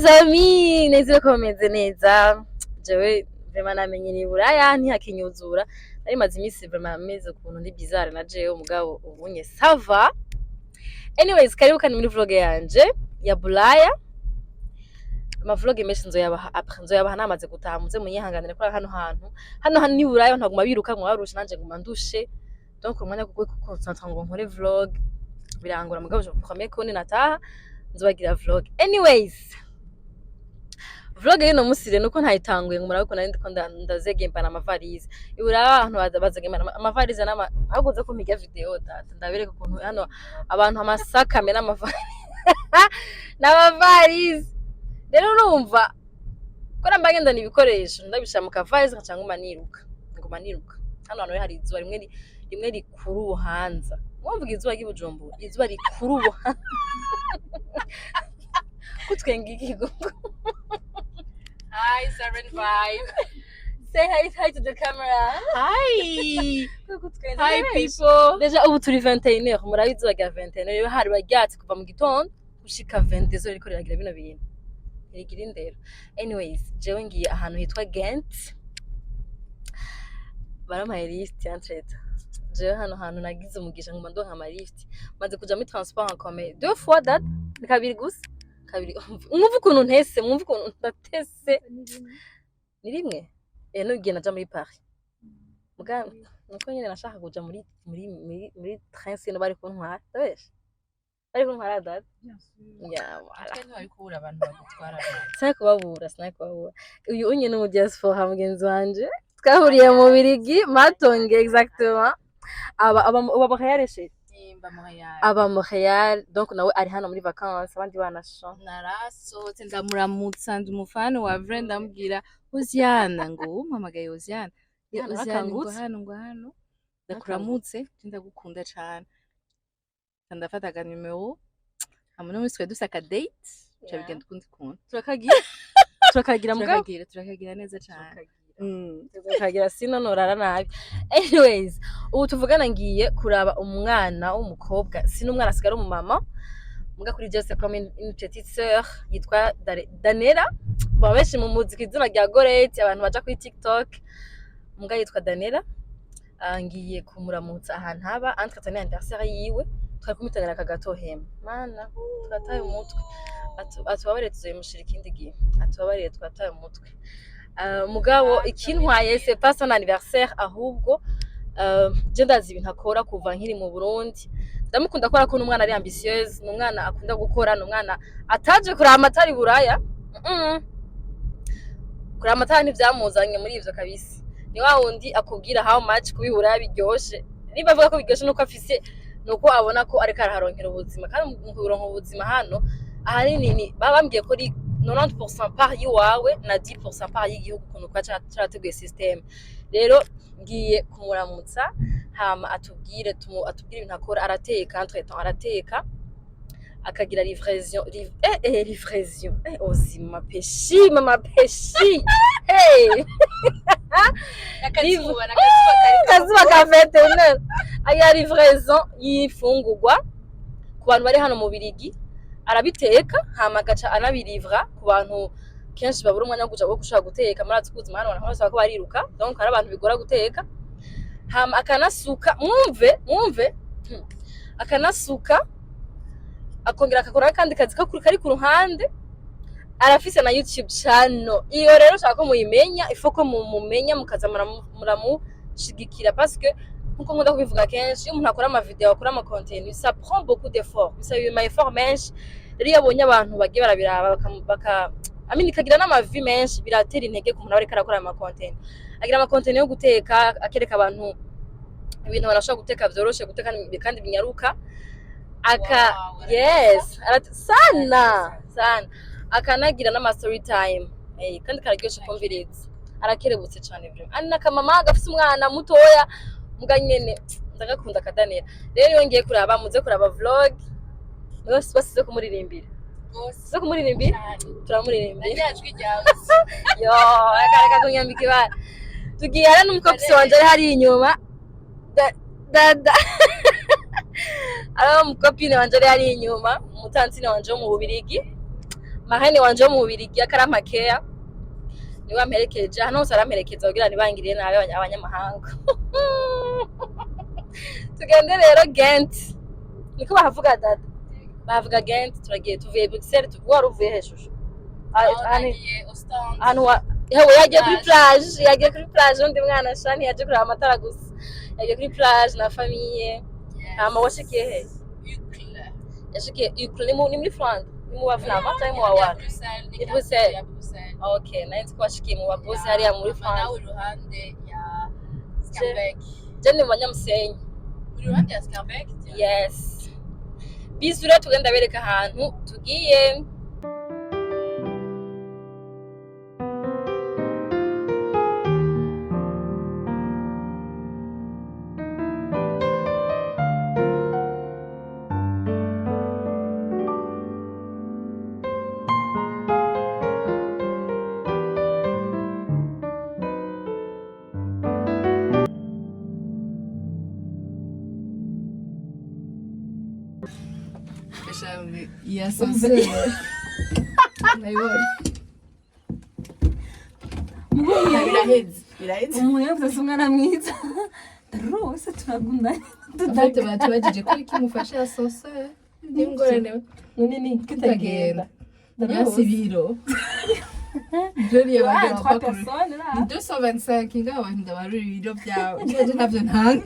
les amis, nezire ko meze neza. Jewe vraiment namenyereye Bulaya ntihakinyuzura. Ari maze imisi vraiment meze ukuntu ndi bizarre na jewe umugabo ubunye sava. Anyways, karibu kandi muri vlog yanje ya Bulaya. Ama vlog menshi nzoyabaha namaze gutaha muze munyihanganire ko hano hantu ni Bulaya ntaguma biruka ngo barusha nanje nguma ndushe. Donc umwanya kuko concentre ngo nkore vlog birangora mugabo je promets ko nataha nzobagira vlog. Anyways, vlog y'ino musire nuko ntayitanguye ngo murako nari ndiko ndazegembana amavarize. Ibura abantu bazegembana amavarize aguze ko miga video data ndabereka ukuntu hano abantu amasaka mena amavarize n'amavarize. Rero urumva ko nambagenda nibikoresho ndabishira mu kavarize cyangwa maniruka. Hano hano hari izuba rimwe rikuru ubuhanza. Wumva izuba ry'Ibujumbura, izuba rikuru ubuhanza. Kutwenga igigo. Hi, Siren vibe. Say hi to the camera. Hi. Hi people. Deja ubu turi 21h murabizi baga 21h rero hari baryatse kuva mu gitondo gushika 22h riko riragira bino bintu. Irigira indero. Anyways, jewe ngiye ahantu hitwa Gent. Barampaye lift y'entrée. Jewe hano hantu nagize umugisha nguma ndonka ama lift. Maze kuja muri transport en commun 2 fois date kabiri gusa. Mwumva ukuntu ntese, mwumva ukuntu ndatese. Ni rimwe? No giye naja muri Paris. Muga nuko nyene nashaka kuja muri train sino bari kuntwara. Tabesha. Bari kuntwara date. Ya wala. Kandi bari kubura abantu bagutwara. Sinakubabura. Uyu unye no mu diaspora mugenzi wanje. Twahuriye mu Birigi, Matonge exactement. Aba Hararyoshe. Aba Montréal, donc nawe ari hano muri vacances abandi banasho. Narasohotse ndamuramutsa ndi umufana wa Vren ndamubwira Oziana ngo umpamagaye Oziana. Oziana ngo hano ndakuramutse ndagukunda cyane. Ndafataga numero hamwe no twe dusaka date cyabigenda kundi turakagira mugabo turakagira neza cyane. Tukagira sino norara nabi. Anyways, ubu tuvugana ngiye kuraba umwana w'umukobwa sino umwana asigara umumama muga kuri Jesse comme une petite sœur yitwa Danera. Babeshi mu muziki izina rya GORETI abantu baja kuri TikTok muga yitwa Danera. Ngiye kumuramutsa ahantu haba entretien anniversaire yiwe twari kumitanira kagatohema mana twataye umutwe atubabare tuzoyimushira ikindi gihe atubabare twataye umutwe. Mugabo ikintwaye c'est pas son anniversaire ahubwo je ndazi ibintu akora kuva nkiri mu Burundi. Ndamukunda akora ko n'umwana ari ambitieuse, n'umwana akunda gukora, n'umwana ataje kuri amatari Bulaya. Kuri amatari ntivyamuzanye muri ivyo kabisa. Ni wa wundi akubwira how much kubihura biryoshe. Niba avuga ko biryoshe nuko afise nuko abona ko ariko araharonkera ubuzima kandi mu kuronka ubuzima hano ahanini babambwiye ko 90% par yiwawe na 10% par y'igihugu kuno kwa cyateguye system. Rero ngiye kumuramutsa hama atubwire ibintu akora. Arateka entre-temps arateka akagira livraison ozima peshi mama peshi hey akazuba ka 21 aya livraison y'ifungurwa ku bantu bari hano mu Birigi. Arabiteka hama gaca anabirivra ku bantu kenshi babura umwanya guca wo gushaka guteka muri atukuzima hano abantu bose bako bariruka, donc ari abantu bigora guteka. Hama akanasuka mwumve akanasuka akongera akakora kandi kazi kari ku ruhande. Arafise na YouTube channel iyo rero shaka ko muyimenya ifoko mumenya mukaza muramushigikira parce que nkuko nkunda kubivuga kenshi iyo umuntu akora ama video akora ama content ça prend beaucoup d'efforts, ça yuma effort menshi. Rero yabonye abantu bagiye barabiraba kagira n'amavi menshi biratera intege ku muntu ari karakora ama content. Agira ama content yo guteka akereka abantu ibintu barashaka guteka byoroshe guteka kandi binyaruka yes sana akanagira n'ama story time kandi kararyoshe kumviriza. Arakerebutse cyane byo ani nakamama gafise umwana mutoya muga nyene ndagakunda kadanera. Rero yongeye kuraba muze kuraba vlog bose basize kumuririmbira turamuririmbira yo akareka kunyambika ibara tugiye ara n'umukopsi wanje ari hari inyuma dada ara umukopine wanje ari hari inyuma umutanzine wanje wo mu Bubirigi mahene wanje mu Bubiligi akaramakea niwe amperekeje hano hose aramperekeza kugira nibangiriye nabe abanyamahanga tugende rero Gent niko bahavuga dada bavuga Gent turagiye tuvuye Bruxelles tuvuye ruvuye hejuru hano hewe yagiye kuri plage undi mwana shani yaje kuri amatara gusa yagiye kuri plage na famille hama washikiye he yashikiye ni muri France ni mu bafana cyangwa mu wawa ni Bruxelles okay nice kwashikiye mu babosi hariya muri France uruhande ya Scarbeck je ni Banyamusenyi uruhande ya Scarbeck yes bisura tugenda bereka ahantu tugiye Ya ascenseur. Biraheze umuye kuzasumwana mwiza rose turagundana afite batubajije ko ikimufasha ascenseur n'ingorane nini kitagenda yasibiro Joli abagabo bakuru ni 225 ngaho ndabari ibiro byawe nje navyo ntanga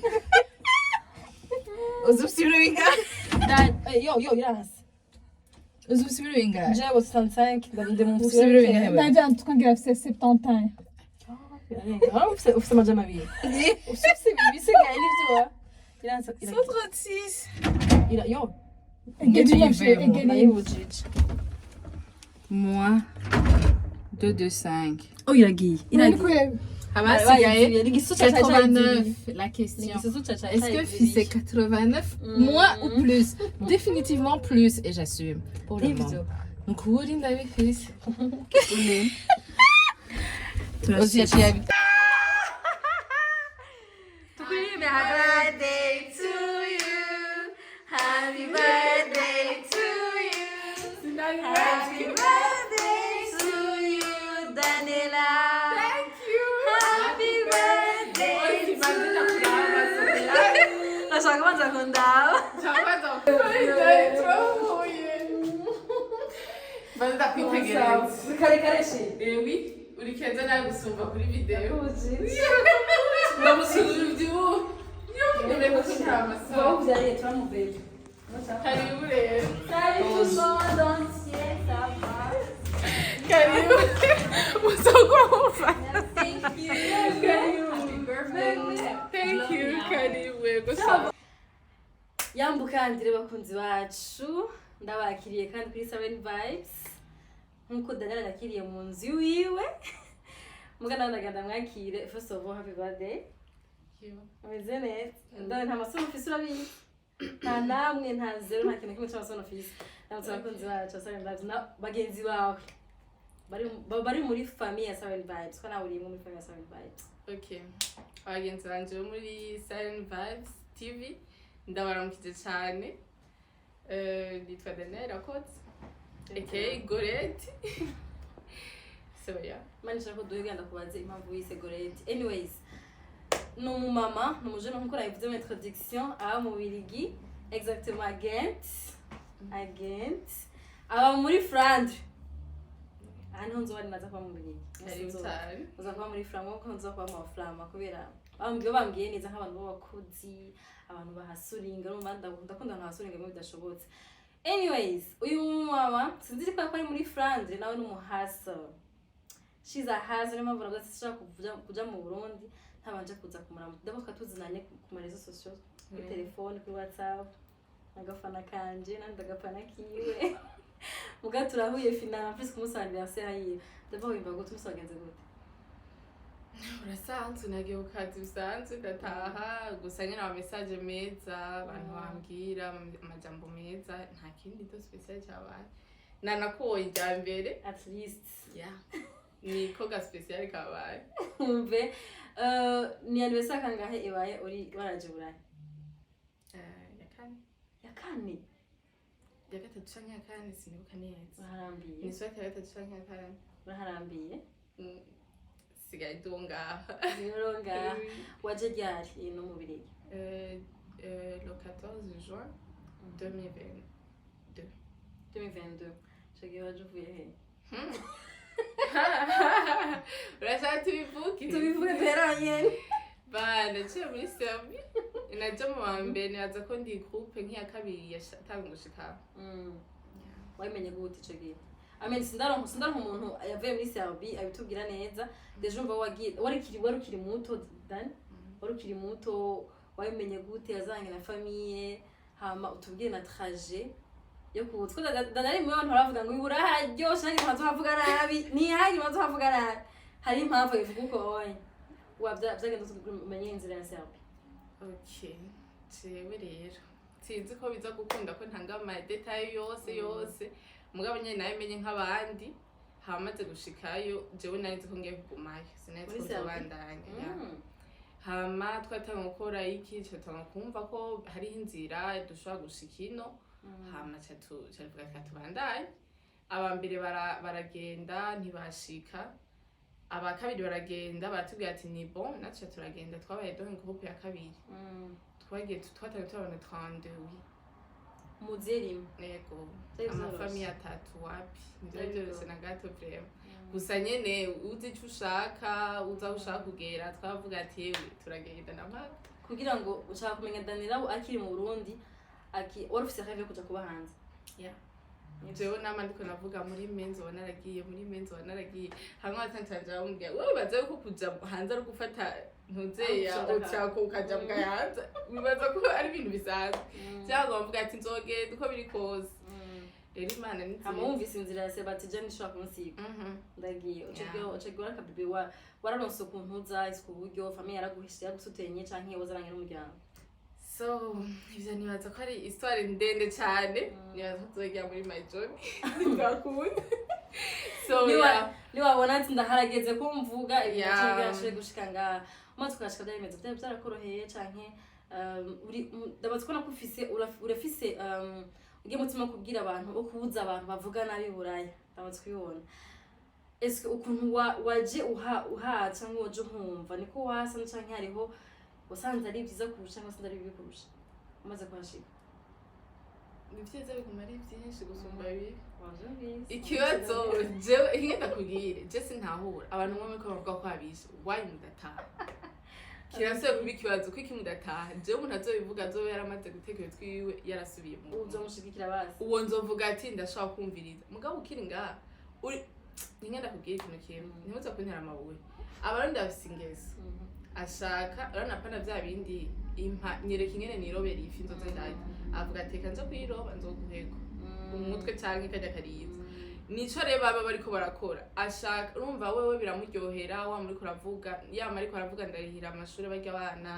uzusibiro bingahe yo irasi uzusibiro bingahe je 65 ndabinde mu uzusibiro bingahe Nadia tukagira afite 71 ufite amajana abiri ufite ibisigaye n'ibyo iransa 136 yo Egeli moins 225 oh iragiye Habasigaye 89 la question. Est-ce que c'est 89 moins ou plus? Définitivement plus et j'assume. Pour le moment. Donc oui, ndabifise. Aussi à Chiabi. Happy birthday to you. Happy birthday to you. Happy birthday to you, Daniela. Thank you. Happy birthday to you. Lasciamo quanto contavo. Mas dá pinta grande. Caricare sì. Oui. Ulikenza nawe gusumba kuri video. Ndamusuzuma ibyo. Niwe kushaka masa. Vamos aí, entrar no beijo. Karibu rero. Karibu Dancier, ça va? Karibu. Musogofa. Thank you. Karibu. Happy birthday. Thank you. Karibu. Gusa. Yambukandire bakunzi bacu ndabakiriye kandi kuri Siren Vibes nkuko Daniel nakiriye mu nzu yiwe mugana ndaganda mwakire first of all happy birthday ameze neza ndane nta masomo ofisi urabizi nta namwe nta zero nta kintu kimwe cy'amasomo ofisi ndabutse bakunzi bacu Siren Vibes na bagenzi bawe bari muri famille ya Siren Vibes ko nawe uri muri famille ya Siren Vibes. Okay, abagenzi banje bo muri Siren Vibes TV ndabaramukije cyane nitwa Daniel Rakotse aka Goreti so yeah mani shaka duhiganda kubaze impamvu wise Goreti anyways no mama no mujeno nkuko nayivuze mu introduction aba mu Bubiligi exactement Gent aba muri Flandre hano nzo bari naza kwa mu Bubiligi uza kwa muri Flandre ko nzo kwa mu Flandre kubera bambwiye neza nk'abantu b'abakuzi abantu bahasuringa no manda ndakunda bahasuringa mu bidashobotse anyways uyu mama sinzi ko ari muri Flandre nawe n'umuhasa she's a hustler mpamvu nabwo sishaka kuja mu Burundi ntabanje kuza kumuramuka ndabwo tuzinanye ku marezo sociaux kuri telefone kuri WhatsApp agafana kanje nandi agafana kiwe muga turahuye final plus kumusandira se hayi ndabwo imbago tumusagenze gute urasanzwe nagiye ukazi bisanzwe ndataha gusa nyine ama message meza abantu bambwira amajambo meza nta kindi to special cyabaye nanakoye ijya mbere at least yeah ni koga special kabaye umve ni anniversaire kangahe ibaye uri waraje Bulaya ya kane ya gatatu canke ya kane sinibuka neza. Uraharambiye. Ni swati ya gatatu canke ya kane. Uraharambiye. Sigaye dunga. Zironga. Waje ryari ino mu Birigi? Le 14 juin 2022. 2022. Chagiye waje uvuye he? Urashaka tubivuge? Tubivuge beranye. Bana naciye muri Serbie. Naje mu wa mbere nibaza ko ndi groupe nk'iya kabiri yatanga gushika. Wamenye gute ico gihe? Amen sindaronka umuntu yavuye muri Serbie abitubwira neza. Deje umva wagiye warukiri muto dan. Warukiri muto wamenye gute yazanye na famille hama utubwire na trajet yo kutsko danari mu bantu baravuga ngo ibura hararyoshe ari mazo havuga nabi ni hari mazo havuga nabi hari impamvu ivuga uko oye wavyagenda tumenye inzira ya Serbie. Okay, jewe rero sinzi ko biza gukunda ko ntanga ama detail yose mugabo nyene nayo menye nk'abandi hamaze gushikayo jewe nari nzi ko ngiye kugumayo sinari nzi ko bandanya hama twatanga gukora iki twatanga kumva ko hari inzira dushobora gushika ino hama cyatuvuga katubandanye abambere baragenda ntibashika abakabiri baragenda baratubwira ati ni bon natwe turagenda twabaye donc groupe ya kabiri twagiye twatanga tubona 32 muzeri nego amafamiye atatu wapi ndio byose na gato vraiment gusa nyene uzi icyo ushaka uza ushaka kugera twavuga ati yewe turagenda namaka kugira ngo ushaka kumenya Danira akiri mu Burundi warufise rêve kuja kuba hanze. Jewe nama ndiko navuga muri menzo wanaragiye hamwe atantanje bamubwiye wowe baza yuko kuja hanze ari gufata ntuzeya ucyako ukaja mwayanza bibaza ko ari ibintu bisanzwe cyangwa bavuga ati nzogenda uko biri kose rero Imana ni nziza amumvise inzira ya Sebastian nishobora kunsiga ndagiye ucegora kabibi wararonse ukuntu uza isku buryo famille yaraguhishije yagusutenye canke wazaranye n'umuryango. So ivyo nibaza ko ari histoire ndende cyane nibaza ko tuzogira muri my journey ndakunda so niwabona ati ndaharageze ko mvuga ibintu byashije gushika nga maze tukashika byaremeze byarakoroheye canke ndabaza ko nakufise urafise ugiye mutima kubwira abantu okubuza abantu bavuga nabi Bulaya ndabaza kubibona eske ukuntu waje uha cyangwa waje nkumva niko wasa canke hariho usanze ari byiza kurusha cyangwa se ari bibi kurusha umaze kwashika ni byiza biguma ari byinshi gusumba bibi waje ikibazo jewe ingenda kubwire je sintahura abantu bamwe ko bavuga ko abishe why mudataha kirase kubi kibazo ko ikimudataha jewe umuntu azobivuga azobe yaramaze gutekera twiwe yarasubiye mu uzo mushigikira basi uwo nzovuga ati ndashaka kumviriza mugabo ukiri nga uri ingenda kubwire ikintu kimwe ntimuze kuntera amabuye abarundi bafise ingeso ashaka urana pana bya bindi impa nyereka ingene nirobera ifi nzoze ndaje avuga ateka nzo kuyiroba nzoguhego umutwe canke kajya kariza nico reba baba bariko barakora ashaka urumva wewe biramuryohera wa muri kuravuga yama ariko aravuga ndarihira amashuri barya abana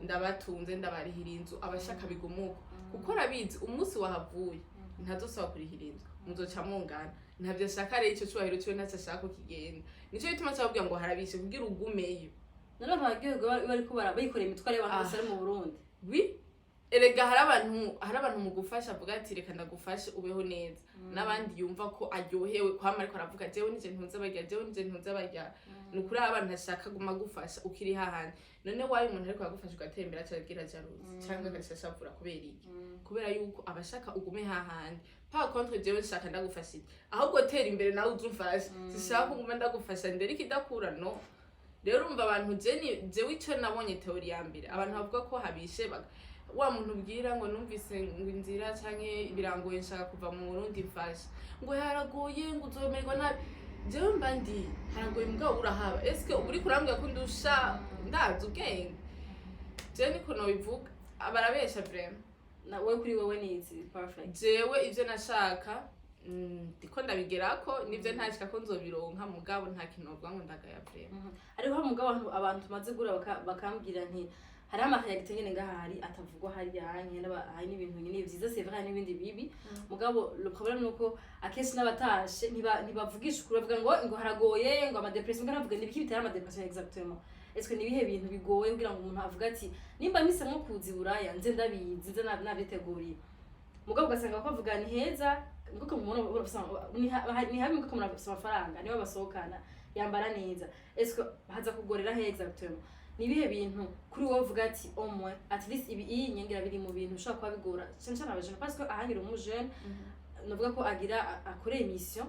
ndabatunze ndabarihira inzu abashaka bigumuko kuko rabizi umunsi wahavuye ntazosaba kurihira inzu muzoca mungana ntavyo ashaka rero ico cyubahiro cyo ntacyo ashaka kugenda nico bituma cyababwira ngo harabishe kugira ugumeyo nalo bagirwa bariko barabikorera imitware y'abantu bose ari mu Burundi erega hari abantu mu gufasha avuga ati reka ndagufashe ubeho neza nabandi yumva ko aryohewe kwama ariko aravuga jewe nije ntunze barya nukuri abantu ntashaka guma gufasha ukiri hahandi none wayi umuntu ariko agufasha ugatembera cyagira jaruzi cyangwa agashashapfura kubera iki kubera yuko abashaka ugume hahandi pa contre jewe nshaka ndagufashije ahubwo tera imbere nawe uzumfasha zishaka kuguma ndagufasha ndere ikidakura no rero umva abantu jewe ico nabonye teori ya mbere abantu bavuga ko habishe wa muntu ubwira ngo numvise ngo inzira canke birangoye nshaka kuva mu Burundi mfasha ngo yaragoye ngo uzomerwa nabi jewe mbandi haragoye mugabo urahaba eske uri kurambwira ko ndusha ndazi ubwenge jewe niko no bivuga abarabesha vraiment na wewe kuri wewe ni perfect jewe ivyo nashaka ndiko ndabigerako nivyo ntashika ko nzobironka mugabo nta kintu bavuga ngo ndagaya vraiment ariko mugabo abantu tumaze gura bakambwira nti hari amahayagite nyene ngahari atavugwa hari yanye hari n'ibintu nyene vyiza c'est vrai n'ibindi bibi mugabo le problème nuko akenshi n'abatashe ntibavugisha ukuri bavuga ngo haragoye ngo ama depression ngaravuga nibiki bitera ama depression exactement est-ce que nibihe bintu bigoye kugira ngo umuntu avuga ati nimba mise nko kuzi Bulaya nze ndabizi nze nabiteguriye mugabo ugasanga bavuga ni heza nguko umuntu ni habi nguko umuntu afite amafaranga niba basohokana yambara neza esko haza kugorera he exactement nibihe bintu kuri wowe uvuga ati omwe at least ibi iyi nyengera biri mu bintu ushaka kwabigora cyane abajene parce que ahangira umujene navuga ko agira akore emission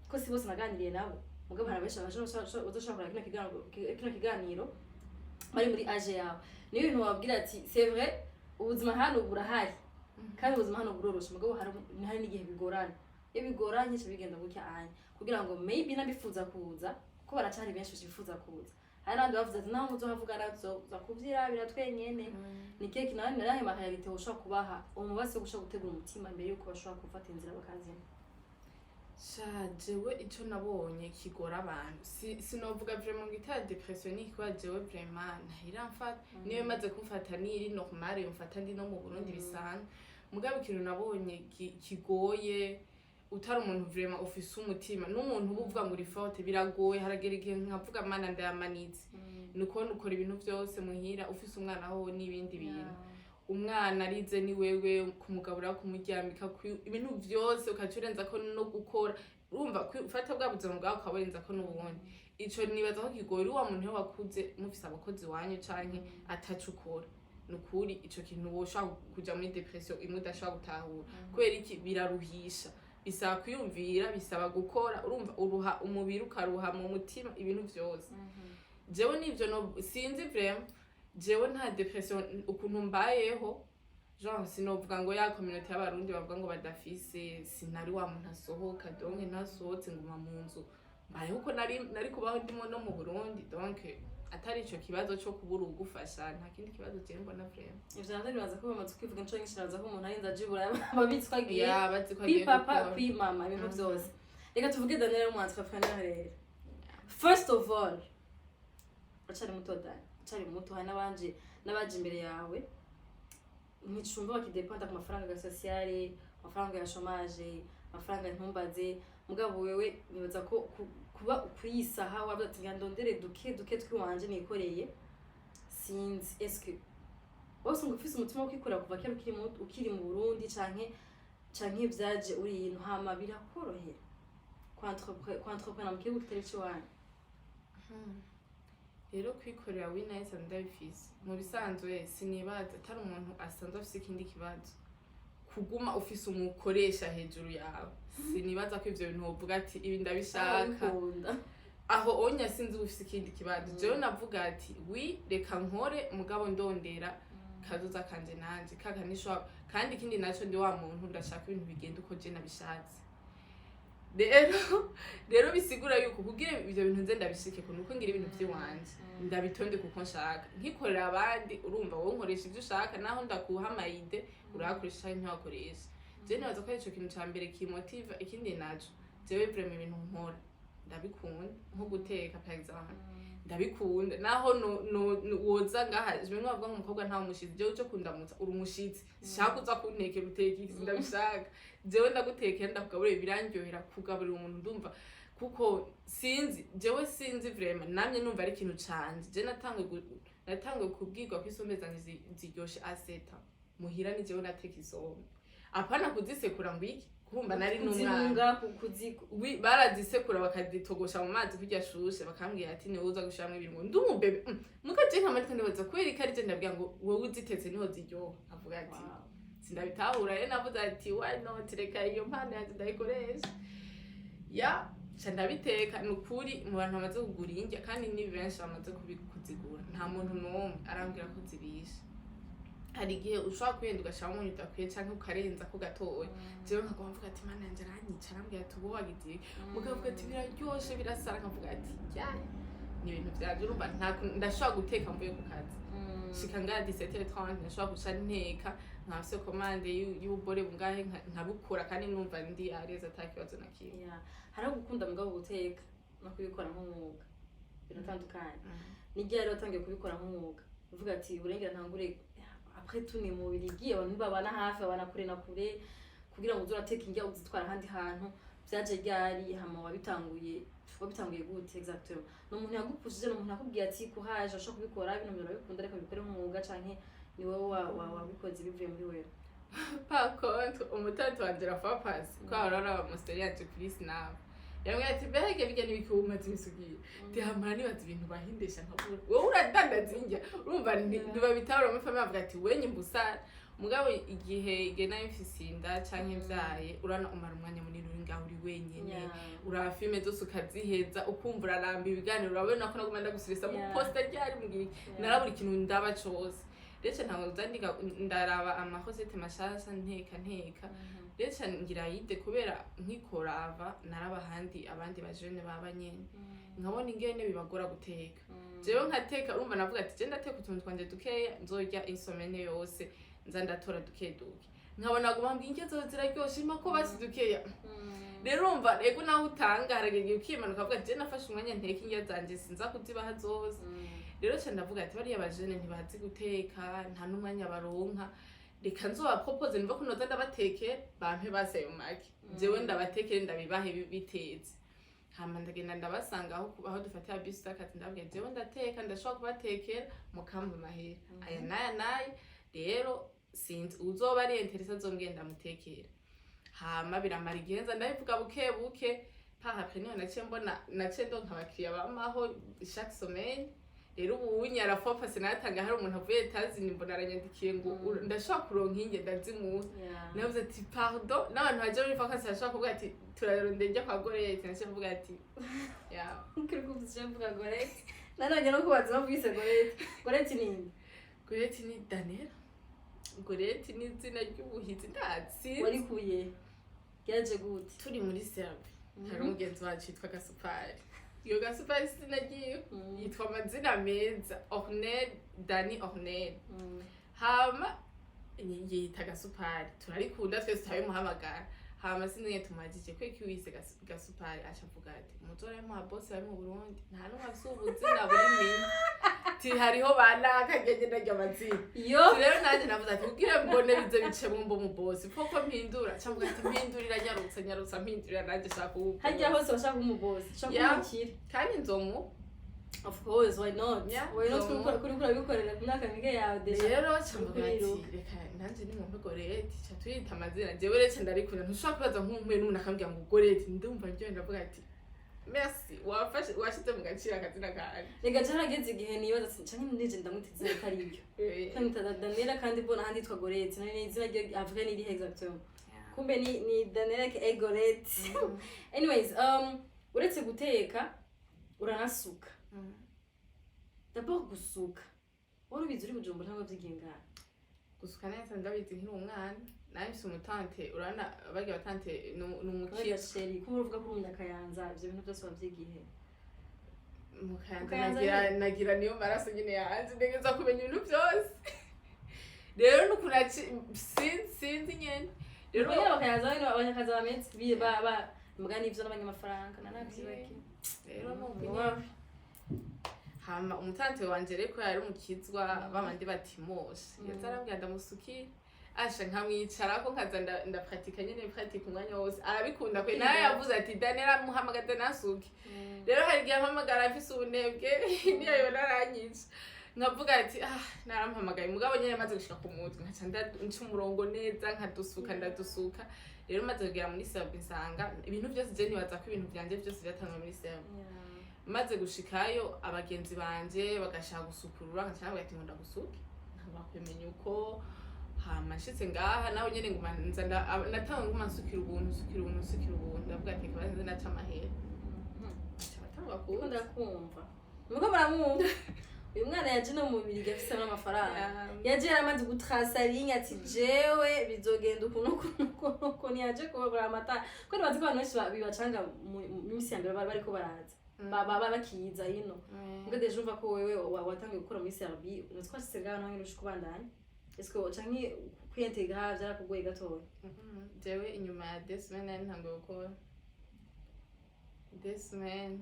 ko si bose naganiriye nabo mugabo harabesha abajene uzoshaka kino kiganiro bari muri age yawe niyo bintu wabwira ati c'est vrai ubuzima hano burahari kandi ubuzima hano buroroshe mugabo hari n'igihe bigorana iyo bigoranye cyo bigenda gutya anye kugira ngo maybe nabifuza kuza ko baracari benshi bifuza kuza hari nandi bavuze ati naho muzohavuga nazo zakuvyira biratwenyene ni keke kinani narahe mahayalite ushaka kubaha umubase gushaka gutegura umutima imbere yuko bashobora gufata inzira bakazina jewe ico nabonye kigora abantu sinovuga vraiment ngo ita depression ni kwa jewe vraiment ntiramfata niyo maze kumfata niri normal yumfata ndi no mu Burundi bisanzwe mugabo ikintu nabonye kigoye utari umuntu vraiment ofise umutima n'umuntu uvuga ngo uri forte biragoye haragera igihe nkavuga mana ndayamanitse nuko ukora ibintu byose muhira ufise umwana ho n'ibindi bintu umwana arize ni wewe kumugabura kumuryamika ibintu byose ukacurenza ko no gukora urumva ufata bwa buzima bwawe ukaburenza ko n'ubundi ico nibaza ko kigoye wa muntu wakuze mufise abakozi wanyu canke atacukora nukuri ico kintu woshaka kuja muri depression imudashaka gutahura kubera iki biraruhisha bisaba kwiyumvira bisaba gukora urumva uruha umubiri ukaruha mu mutima ibintu byose jewe nivyo no sinzi vraiment jewe nta depression ukuntu mbayeho genre sinovuga ngo ya community y'abarundi bavuga ngo badafise sinari wa muntu asohoka donc ntasohotse nguma mu nzu mbayeho uko nari kubaho ndimo no mu Burundi donc atari ico kibazo cyo kubura ugufasha nta kindi kibazo je mbona vraiment ivyo navyo bibaza ko bamaze kwivuga inshuro nyinshi naza ko umuntu arinda jibura babitswagiye bazikwagiye papa kwi mama ibintu byose reka tuvuge Daniel mu entrepreneur rero first of all acari muto Dani acari muto hari n'abaje imbere yawe nkicumba bakidependa ku mafaranga ya sociale amafaranga ya chômage amafaranga ntumbaze mugabo wewe nibaza ko kuba kuyisaha wavuga ati ngandondere duke twiwanje nikoreye sinzi est-ce que wose ngo ufise umutima wo kwikora kuva kera ukiri mu Burundi canke byaje uri ino hama birakorohera kw'entrepreneur mu gihugu kitari ciwanyu rero kwikorera winahise ndabifise mu bisanzwe sinibaza atari umuntu asanzwe afise ikindi kibazo kuguma ufise umukoresha hejuru yawe sinibaza ko ivyo bintu wovuga ati ibi ndabishaka aho onya sinzi ufise ikindi kibazo jewe navuga ati reka nkore mugabo ndondera kazoza kanje nanje kaganisha kandi ikindi naco ndi wa muntu ndashaka ibintu bigenda uko je nabishatse rero bisigura yuko kugira ivyo bintu nze ndabishike ko nuko ngira ibintu by'iwanje ndabitonde kuko nshaka nkikorera abandi urumva wowe nkoresha ivyo ushaka naho ndakuha amayide urakoresha ntiwakoresha je nabaza ko ico kintu ca mbere kimotiva ikindi naco jewe vraiment ibintu nkora ndabikunda nko guteka par exemple ndabikunda naho woza ngaha bimwe bavuga ngo umukobwa nta mushitsi jewe uco kundamutsa uri umushitsi shaka uza kuntekera utekira ndabishaka jewe ndagutekera ndakugaburira birandyohera kugaburira umuntu ndumva kuko jewe sinzi vraiment namye numva ari ikintu canje je natangwe kubwirwa ko isombe zanje ziryoshe aseta muhira ni jewe nateka isombe apana kuzisekura ngo iki kumva nari n'umwana barazisekura bakazitogosha mu mazi kurya shushe bakambwira ati niwe uza gushiramwo ibintu ndumubebe mukaje nkamatwe ndibaza kubera iki ari je ndabwira ngo wowe uzitetse niho ziryoha avuga ati sindabitahura rero navuze ati why not reka iyo mpande yanjye ndayikoresha ndabiteka nukuri mu bantu bamaze kugura indya kandi ni benshi bamaze kuzigura nta muntu n'umwe arambwira ko zibishe hari igihe ushobora kwenda ugashiramo umuntu udakwiye canke ukarenza ko gatoya jewe nkagomba mvuga ati mana yanje aranyica arambwira ati ubu wagize mukavuga ati biraryoshe birasara nkavuga ati ni ibintu vyanje urumva ndashobora guteka mvuye ku kazi shika ngaha 17h30 ndashobora guca nteka nkafise commande y'ubore bungahe nkabukora kandi numva ndi areza atakibazo na kimwe hari gukunda mugabo guteka no kubikora nk'umwuga biratandukanye n'igihe rero utangiye kubikora nk'umwuga uvuga ati urengera ntangure après tout ni mu birigi abantu babana hafi abana kure na kure kugira ngo uzurateka indya uzitwara ahandi hantu byaje ryari hama wabitanguye gute exactement no umuntu yagupushije no umuntu akubwiye ati kuhaje ashaka kubikora bino bintu bikunda ariko bikore nk'umwuga canke ni wowe wabikoze bivuye muri wewe par contre umutatu wanje rafa pasi ko arara amuseri yaje kuri snap yamwe ati mbega bijya n'ibikuma by'isugiye tihamara nibaza ibintu bahindesha nkabura wowe uradandaza injya urumva ntibabitahura mu famille avuga ati wenye mbusara mugabo igihe nayo mfise inda canke vyaye urana umara umwanya munini uri ngaho uri wenyene uraba filme zose ukaziheza ukumva uraramba ibiganiro urabona ko naguma ndagusirisa mu posta ryari mugira narabura ikintu ndaba cose rece ntabwo nzandika ndaraba amahosete mashasha nteka rece ngira yide kubera nkikorava naraba handi abandi bajene baba nyene nkabona ingene bibagora guteka jewe nkateka urumva navuga ati je ndateka utuntu twanje dukeya nzorya insomene yose nza ndatora dukeduke nkabona gumambwa inge zo ziraryoshe imako basi dukeya rero urumva ego naho utanga haragege ukimanuka avuga je nafashe umwanya nteka inge zanje sinza kuzibaha zose rero cyane ndavuga ati bariya bajene ntibazi guteka nta n'umwanya baronka reka nzoba propose niva ko noza ndabateke bampe basaye umake jewe ndabatekere ndabibahe biteze hama ndagenda ndabasanga aho dufatira bisi takati ndabwiye jewe ndateka ndashobora kubatekera mukamba mahera aya naye rero sinzi uzoba ari interesa azongenda mutekera hama biramara igenza ndabivuga buke par après niho naciye ndonka abakiriya bamaho chaque semaine rero ubu nyara fofa sinatanga hari umuntu avuye Etazini mbona aranyandikiye ngo ndashaka kuronka inge ndazimuha navuze ati pardon n'abantu baje muri vacances bashaka kuvuga ati turarondeye njya kwa Goreti naciye mvuga ati kuri kuvuze mvuga Goreti nanone no kubaza bavise Goreti ni Goreti ni Daniel Goreti ni izina ry'ubuhizi ndazi wari kuye yaje gute turi muri serve hari umugenzi wacu yitwa Gasupari iyo Gasupari sinagiye yitwa amazina meza Ornel Dani Ornel hama yita Gasupari turarikunda twese turabimuhamagara hama sinye tumajije ko ikiwise Gasupari acavuga ati umuzore mu boss ari mu Burundi nta numwe asubuzina buri minsi ti hariho banaka gende ry'amazina rero nanje navuze ati ubwire mbone bize bice mu boss poko mpindura cavuga ati mpindurira nyarutsa mpindurira nanje shaka ubu hajya hose bashaka mu boss shaka kumukira kandi nzomu of course why not why not kuri bikorera kunaka mige yawe deje rero cavuga ati reka nanje ni mu Goreti cha tuyita amazina jewe rece ndarikunda ntushaka kubaza nk'umwe n'umuntu akambwira ngo Goreti ndumva njye ndavuga ati merci washize mu gaciro akazina kanje rega carageze igihe nibaza canke ndije ndamuteze ko ari ibyo kandi Daniela kandi mbona handi yitwa Goreti nani izina ryo avuga ni iri exactement kumbe ni Daniela ke Goreti anyways uretse guteka uranasuka d'abord gusuka wari ubizi uri Bujumbura ntabwo byigenga gusuka neza ndabizi nkiri umwana nahise umutante urana bagiye batante n'umukira sheri ko uvuga ko umuntu akayanza ibyo bintu byose wabyigihe mukayanza nagira niyo maraso nyine yanze ndegeza kumenya ibintu byose rero nukunaci sinzi nyene rero bakayanza bino abanyakazi bametse ba mugani ivyo n'abanyamafaranga nanavyibaki rero no hama umutante wanje reko yari umukizwa bamandi bati mose yazarambwira ndamusukira asha nkamwicara ko nkaza ndapratika nyene pratika umwanya wose arabikunda kwe naye yavuze ati Daniela muhamagara nasuke rero hari gihe mpamagara afise ubunebwe niyo yona aranyica nkavuga ati narampamagaye mugabo nyene maze gushika ku mutwe nkaca nca umurongo neza ndadusuka rero maze kugera muri serve nsanga ibintu byose je nibaza ko ibintu byanje byose byatangwa muri serve maze gushikayo abagenzi banje bagashaka gusukurura nkaca nabwo ati nkunda gusuke nkabakwemenya uko hama nshitse ngaha nawe nyene ngumanza natanga nguma nsukira ubuntu ndavuga ati kabanze naca amahera batanga kunda kumva nuko baramwumva uyu mwana yaje no mu bibiri gafise n'amafaranga yaje yaramaze gutrasa ligne ati jewe bizogenda ukuntu niyaje kubagura amata ko nibazi ko abantu benshi bibacanga mu minsi ya mbere bariko baraza baba bakiza hino ngo deje umva ko wewe watangiye gukora muri Serbie natwashitse ngaho nawe ngirushye kubandanya eske canke kwintegra byarakugoye gatoya jewe inyuma ya desmen ntango gukora desmen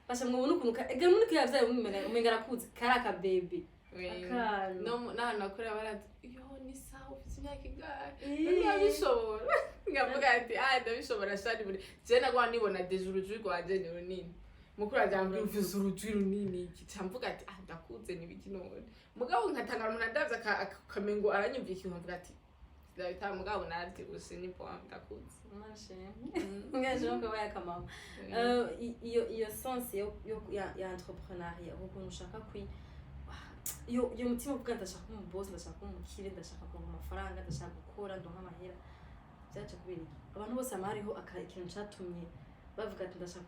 basha mwubona ukuntu ega muri kiyavyaye umenga rakuze karaka baby no nakora barati yo ni sawa ufite imyaka ingahe ndabishobora ngavuga ati ndabishobora shani buri je nagwa nibona deje urujwi rwanje ni runini mukuru ajambye ufise urujwi runini kicamvuga ati ndakuze nibiki none mugabo nkatangara umuntu ndavye akamengo aranyumvika nkavuga ati ndabita mugabo navyibushe ni bon ndakuze ngaje ngo baya kamama iyo sense ya entrepreneuriat ukuntu ushaka iyo mutima uvuga ndashaka umuboss ndashaka umukire ndashaka kuronka amafaranga ndashaka gukora ndonka amahera byaje kubera abantu bose amariho ikintu catumye bavuga ati ndashaka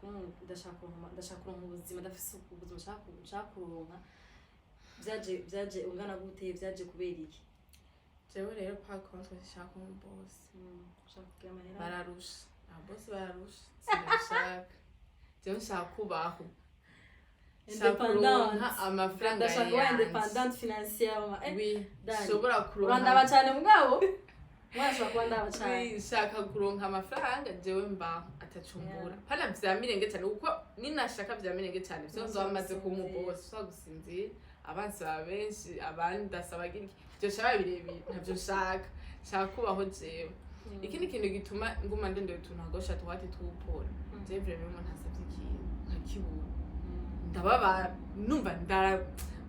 kuronka ubuzima ndafise ubuzima nshaka kuronka byaje ungana gute byaje kubera iki jewe rero par contre ndashaka umuboss bararusha abosi bararusha sinashaka jewe nshaka kubaho independent amafaranga ndashaka kuba independent financièrement oui shobora kuronka urandaba cyane mugabo mwashaka kuba ndaba cyane nshaka kuronka amafaranga jewe mbaho atacumbura pana vyamirenge cyane kuko ninashaka vyamirenge cyane vyo nzamaze kumubosi so gusinzira abansi ba benshi abandi ndasabagira byo shaba birebire ntavyo nshaka kubaho jewe ikindi kintu gituma nguma ndende utuntu agosha twati tupora je vraiment umuntu asavye ikintu nkakibura ndababa numva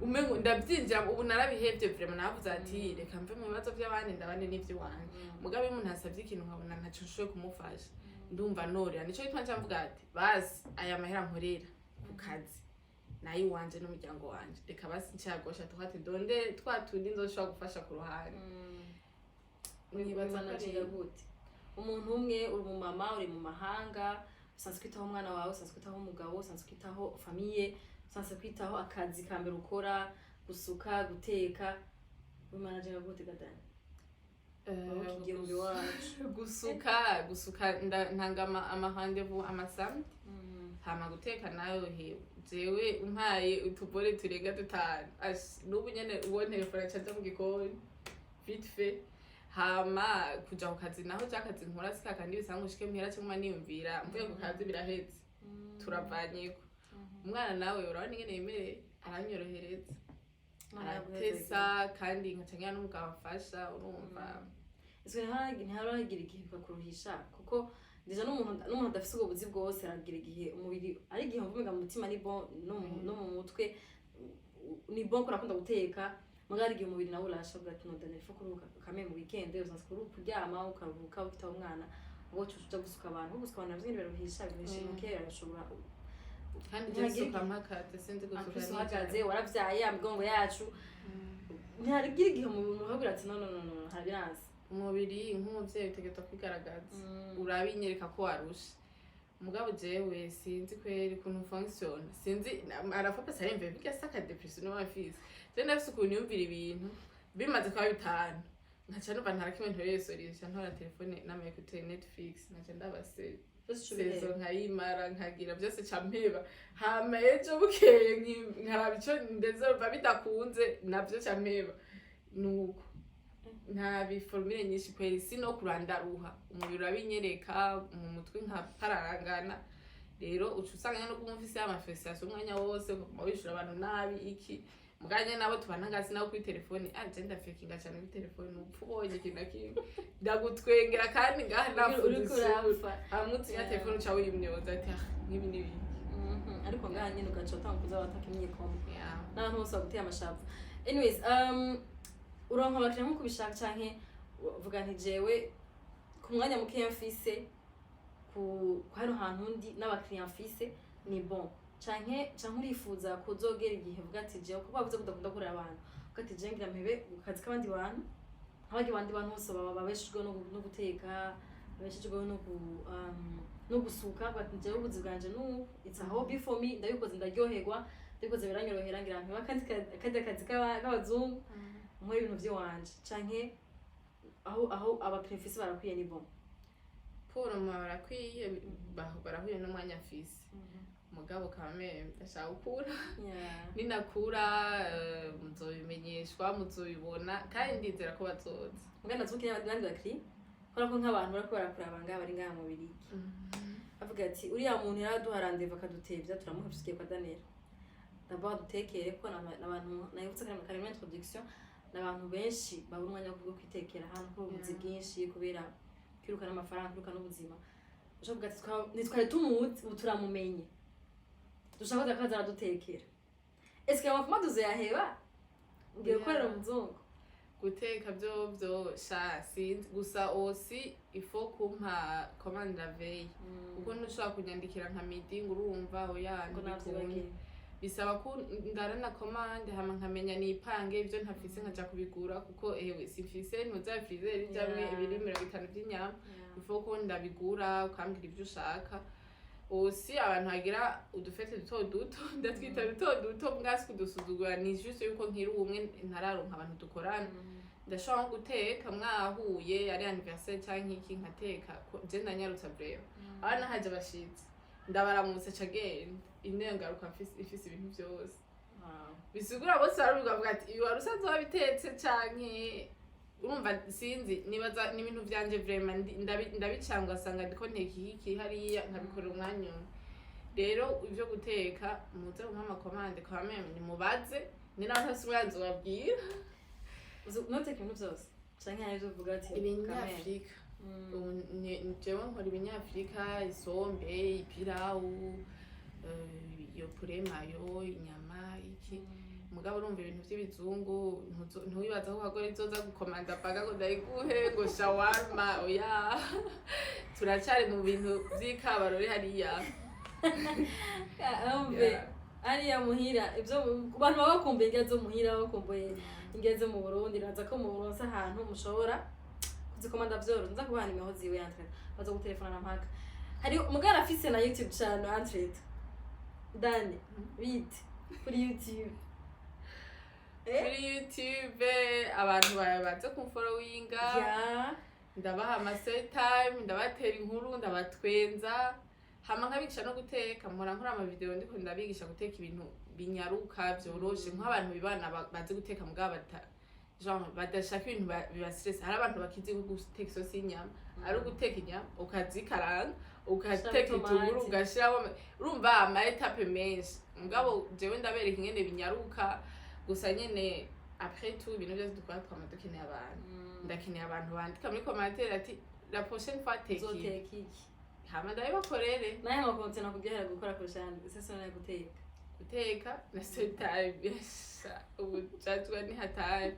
umengo ndabyinjira ubu narabihevye vraiment navuze ati reka mve mu bibazo by'abandi ndabane n'ivyo wanje mugabe umuntu asavye ikintu nkabona ntaco nshoboye kumufasha ndumva norera nico gituma cyamvuga ati basi aya mahera nkorera ku kazi nayi wanje n'umuryango wanje reka basi ncagosha twati donde twatundi nzoshobora gufasha ku ruhande nibaza naciga gute umuntu umwe uri mu mama uri mu mahanga usanzwe kwitaho umwana wawe usanzwe kwitaho umugabo usanzwe kwitaho famille usanzwe kwitaho akazi ka mbere ukora gusuka guteka umanager gute gatani gusuka ntanga ama-rendez-vous amasamedi hama guteka nayo jewe umpaye utubore turenga dutanu n'ubu nyene uwo telefone caje mu gikoni vite fait hama kuja ku kazi naho cyakazi nkora sikakandi bisanzwe ushike mpera cyangwa niyumvira mvuye ku kazi biraheze turavanyeko umwana nawe urabona ingene yemere aranyorohereza aratesa kandi nkacanya n'umugabo afasha urumva ese ntiharagira igihe bikakuruhisha kuko ndije n'umuntu adafise ubwo buzi bwose aragira igihe umubiri ari igihe mvuga mu mutima ni bon no mu mutwe ni bon kurakunda guteka mugari igihe umubiri nawe urashobora ati nodane fo kuruka kame mu weekend usanzwe kuryama ukaruhuka ufite umwana ngo cyuja gusuka abantu navyo biruhisha biruhisha arashobora kandi gusuka mpaka sinzi gusuka hagaze waravyaye amigongo yacu ntiharagira igihe umuntu uhabura ati no harabiranze umubiri nk'umuvyeyi utegetswe kwigaragaza urabinyereka ko warusha mugabo jewe sinzi kweri kuntu function sinzi arafa sarembe bigasa depression no mafisi je nafise ukuntu yumvira ibintu bimaze kwa bitanu nkaca numva ntarakimwe ntoreye solution ntora telefone n'amayekuteri Netflix naca ndabase sezo nkayimara nkagira byose campeba hama ejo bukeye nkaraba ico ndezova bidakunze navyo campeba nuko nta biformire nyinshi kweri sino kurandaruha umubiri urabinyereka mu mutwe nka pararangana rero ucu usanga no kumufise amafestation umwanya wose mubishura abantu nabi iki muganye nabo tubanangasi nawo kuri telefone anje ndafakinga cyane kuri telefone upfubonye kinaki ndagutwengera kandi ngaha nafuza amutsi ya telefone cyawe yimyoza ati nibi nibi ariko ngaha nyine ugacota kuza watakimye kombo n'abantu bose baguteye amashavu anyways uronka abakiriya nko kubishaka canke vuga nti jewe ku mwanya mukeya mfise ku hano hantu ndi n'abakiriya mfise ni bon canke urifuza kuzogera igihe vuga ati jewe kuko bavuze kudakunda kurera abantu vuga ati jewe ngira mpebe ukazi k'abandi bantu abandi bantu bose baba babeshejwe no guteka babeshejwe no gusuka vuga ati jewe ubuzi bwanje it's a hobby for me ndabikoze ndaryoherwa ndabikoze biranyorohera ngira mpebe kandi akazi k'abazungu muri ibintu by'iwanje canke aho abaprefisi barakwiye ni bon pour moi barakwiye barahuye n'umwanya afise mugabo kame ndashaka gukura ninakura muzobimenyeshwa muzobibona kandi ndizera ko bazoza mugana tukiye abandi bakiri kora ko nk'abantu barako barakura banga bari ngaha mu biriki avuga ati uriya muntu yaraduharandeva akadutevya turamuhafisiye kwa Daniel d'abord dutekere ko n'abantu nayibutse kandi mu introduction n'abantu benshi baba umwanya wo kwitekera hano ko ubuzi bwinshi kubera kwiruka n'amafaranga kwiruka n'ubuzima ushavuga ati nitware tumuzi turamumenye dushaka akaza aradutekera eske abafuma duze yaheba ngiye gukorera umuzungu guteka byo sha sinzi gusa osi ifo kumpa commande la veille kuko ntushobora kunyandikira nka midi ngo urumva oya ndabikunda bisaba ko ndarana commande hama nkamenya nipange ibyo ntafise nkaja kubigura kuko ewe sifise ntuza freezer jamwe ibiri 50 by'inyama ifo ko ndabigura ukambwira ibyo ushaka osi abantu hagira udufete duto ndatwita duto mwasi kudusuzugura ni juste yuko nkiri umwe ntararonka abantu dukorana ndashobora guteka mwahuye ari anniversaire cyangwa iki nkateka je ndanyarutsa breve abana haje bashitse ndabaramutse cagenda inengaruka ifise ibintu byose bisigura bose baruvuga ati iyo warusanze wabitetse canke urumva sinzi nibaza n'ibintu byanje vraiment ndabicanga asanga ndiko nteka iki hariya nkabikora umwanya rero ibyo guteka muze umpa commande kwa meme nimubaze ni naho ntasubiranze wabwira noteka ibintu byose canke hari uvuga ati ibinyafrika jewe nkora ibinyafrika isombe ipirawu iyo pure mayo inyama iki mugabo urumva ibintu by'ibizungu ntuyibaza ko hagore izoza gukomanda paga ngo ndayiguhe ngo shawarma oya turacari mu bintu by'ikabarore hariya ariya muhira ibyo abantu baba bakumbuye ingero zo muhira bakumbuye ingero zo mu Burundi naza ko mu Burundi ahantu mushobora kuzikomanda vyoro nza kubana imiho ziwe Antwerp baza gutelefona nampaka hari umugara afise na YouTube channel Antwerp Dani bite kuri YouTube kuri YouTube abantu baza kumfollowinga ndabaha ama time ndabatera inkuru ndabatwenza hama nkabigisha no guteka mpora nkora ama video ndiko ndabigisha guteka ibintu binyaruka byoroshe nk'abantu bibana bazi guteka mugabo badashaka ibintu biba stress hari abantu bakizi guteka isosi y'inyama ari uguteka inyama ukazikaranga ugateka itunguru ugashiramo urumva ama etape menshi mugabo jewe ndabereka ingene binyaruka gusa nyene après tout ibintu byose dukora twamadukeneye abantu ndakeneye abantu bandika muri commentaire ati la prochaine fois teki hama ndabibakorere naye ngakonse nakubwira gukora kurushana sese naye guteka na story time yesha ubujajwa ni hatari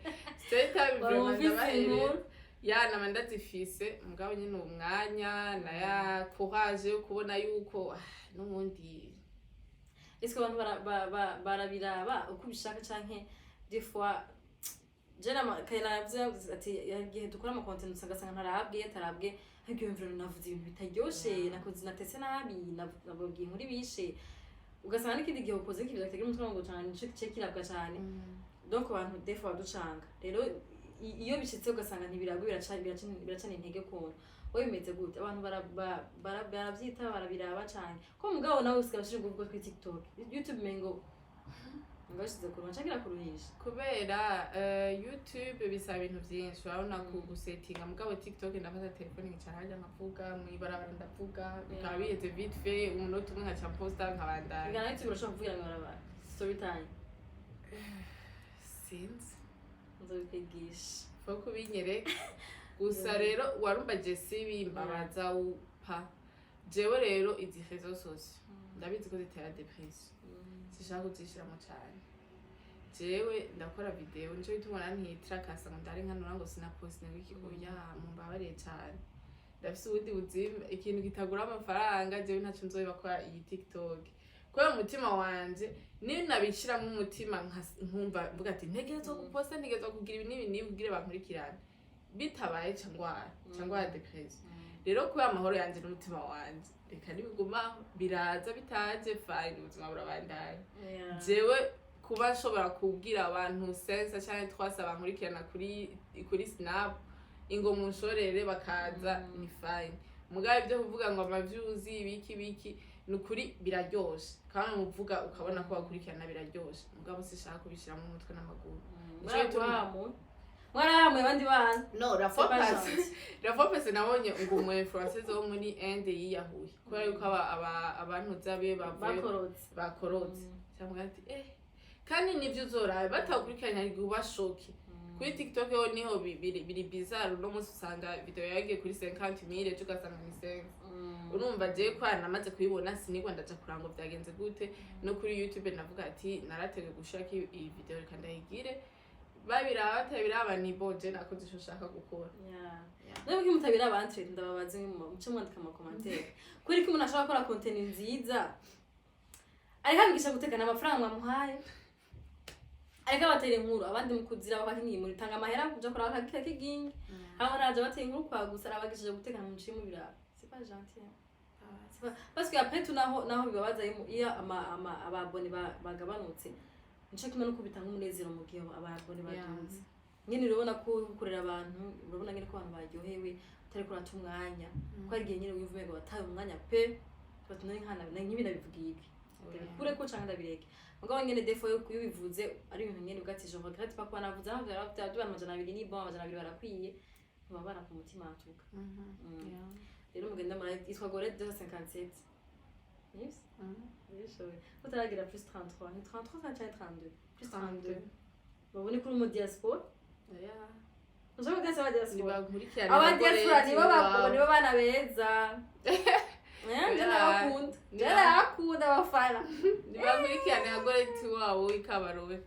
story time vraiment ndabahere yana mandazifise mugabo nyine umwanya na ya courage yo kubona yuko n'ubundi est-ce que abantu barabiraba uko bishaka canke des fois jena kayina ati yagiye dukora ama content usagasanga ntarabwiye tarabwe hagiye mviro navuze ibintu bitaryoshe nakoze natese nabi nababwiye muri bishe ugasanga n'ikindi gihe ukoze kibyo kitagira umutwe ngo cyane nico kirabwa cyane donc abantu des fois ducanga rero iyo bishitse ugasanga ntibiragwe biracana intege kuntu wowe bimeze gute abantu barabyita barabiraba cyane ko mugabo nawe usikabashije ubwo kuri TikTok YouTube mengo ngashize ku ruhande kuruhisha kubera YouTube bisaba ibintu byinshi urabona gusettinga mugabo TikTok ndafata telefone ngicara hajya nkavuga mwibarabara ndavuga bikaba biheze vite fait umunota umwe nkaca posta nkabandanya ngana YouTube urashobora kuvugira mwibarabara story time sinzi nzobikwigisha fo kubinyereka gusa rero warumva Jesse bimbabaza upa jewe rero izi réseaux sociaux ndabizi ko zitera depression sishaka kuzishiramo cyane jewe ndakora video nico bitubona ntitrackasa ngo ndari nkanura ngo sinapost n'iki oya mumbabare cyane ndafise ubudi buzima ikintu kitagura amafaranga jewe ntaco nzoba kwa iyi TikTok kwa mutima wanje ni nabishiramo umutima nkumva mvuga ati ntegerezo guposta ntegerezo kugira ibi nibi ubwire bankurikirana bitabaye cyangwa depression rero kuba amahoro yanje n'umutima wanje reka nibiguma biraza bitaje fine ubuzima burabandanya jewe kuba nshobora kubwira abantu sensa cyane twasaba nkurikirana kuri snap ingo munshorere bakaza ni fine mugabe byo kuvuga ngo ama views ibiki nukuri biraryoshe kandi muvuga ukabona ko bakurikirana biraryoshe mugabo sishaka kubishira mu mutwe n'amaguru mwarahamwe abandi bana no rafopese nabonye ngo umu influencers wo muri Inde yiyahuye kubera yuko abantu zabe bakorotse cyangwa ati kandi nivyo uzorabe batakurikirana ubashoke kuri TikTok yo niho biri bizarre no musi usanga video yagiye kuri 50,000 ugasanga ni 5 urumva je kwa namaze kuyibona sinigwa ndaja kurango byagenze gute no kuri YouTube navuga ati naratege gushaka iyi video kandi ayigire babiraba batabiraba ni boje nakoze ico ushaka gukora. Nubwo mutabiraba Antwerp ndababaze muce mwandika mu commentaire kuri ko umuntu ashaka gukora content nziza ariko abigisha gutekana amafaranga mwamuhaye ariko abatera inkuru abandi mukuzira bakakiniye muri tanga amahera kuja kora akakira kigingi abo naje batera inkuru kwa gusa abagishije gutekana mu cimu biraba c'est pas gentil parce que après tout naho bibabaza iyo ababone bagabanutse nico kimwe no kubitanga umunezero mu gihe ababone baduze nyine urabona ko gukorera abantu urabona nyine ko abantu baryohewe utari kurata umwanya ko ari gihe nyine wivume ngo bataye umwanya pe batuna nkana nkibi nabivugiye kure ko cyangwa ndabireke mugabo nyine defo yo kubivuze ari ibintu nyine ugatije ngo grate pas quoi navuze aho byaba amajana 2 ni bon amajana 2 barakwiye ntibabana ku mutima atuka rero mugenda muri itwa GORETI 257 yes yeshowe utaragira plus 33 ni 33 cyangwa 32 plus 32 babone kuri mu diaspora Ushaka gasa diaspora abadiaspora nibo bana beza Ndakunda abafana nibakurikirane GORETI wabo wikabarowe